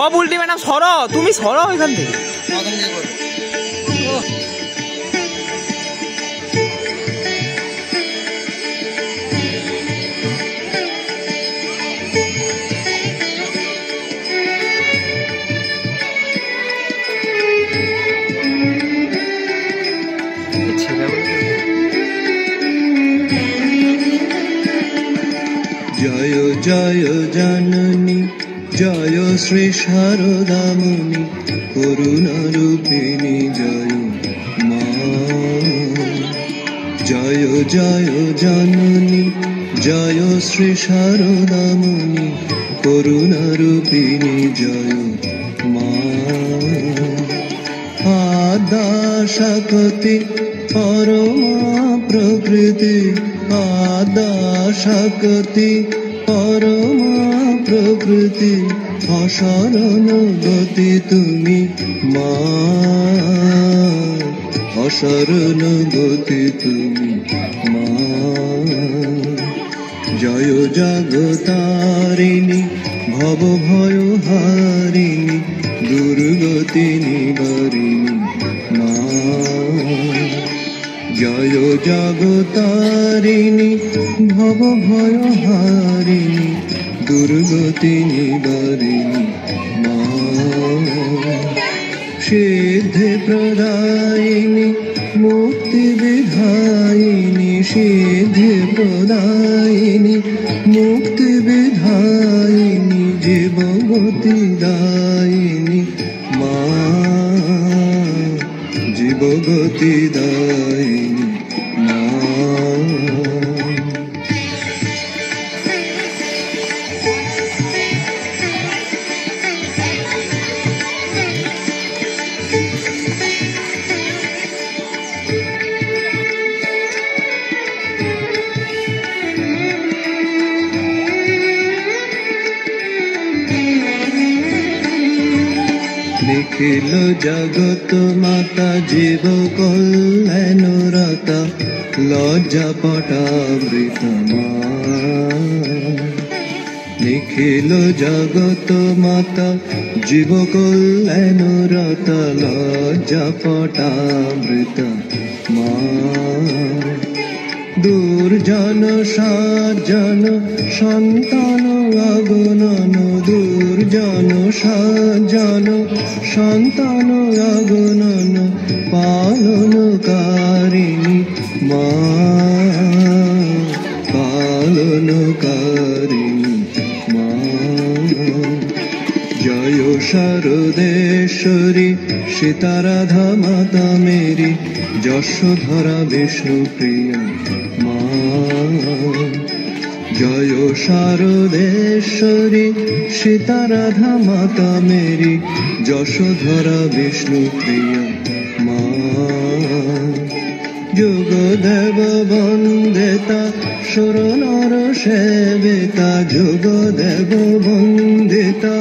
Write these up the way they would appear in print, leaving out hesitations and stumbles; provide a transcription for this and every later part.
ও Bulti madam সরো, তুমি সরো এখান থেকে। জয় জয় জননী জয় শ্রী শারদামণি করুণারূপিণী জয় মা। জয় জয় জননী জয় শ্রী শারদামণি করুণারূপিণী জয় মা। আদ্যা শক্তি পরমা প্রকৃতি, আদ্যা শক্তি পরমা প্রকৃতি, অসরণ গতি তুমি মা, অসরণ গতি তুমি মা। জয় জগতারিণী ভব ভয় হারিণী দুর্গতি নিবারিণী মা। জয় জগতারিণী ভব ভয় হারিণী দুর্গতি নিবারিণী মা। সিদ্ধি প্রদায়িনী মুক্তি বিধায়িনী, সিদ্ধি প্রদায়িনী মুক্তি বিধায়িনী জীবগতি দায়িনী মা, জীবগতি দায়িনী মা। নিখিল জগত মাতা জীব কল্যাণরতা লজ্জা পটাবৃত মা। নিখিল জগত মাতা জীব কল্যাণরতা লজ্জা পটাবৃত মা। দুর্জন সাজন সন্তান অগণন, দুর্জন সাজন সন্তান অগণন পালনকারিণী মা, পালনকারিণী মা। জয় শারদেশ্বরী সীতারাধা মাতা মেরি যশোধরা বিষ্ণুপ্রিয়া মা। জয় শারদেশ্বরী সীতারাধা মাতা মেরি যশোধরা বিষ্ণুপ্রিয়া মা। যুগদেব বন্দিতা সুরনর সেবিতা, যুগদেব বন্দিতা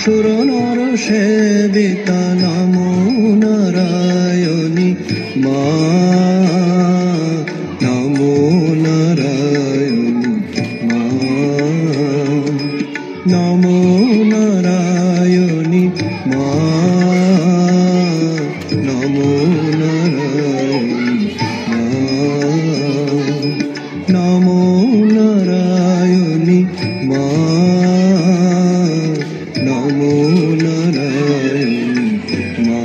সুরনর সেবিতা নমো নারায়ণী মা, নমো নারায়ণী মা। নমো নারায়ণী মা, নমো নারায়ণী মা। নমো নারায়ণী মা, নমো নারায়ণী মা।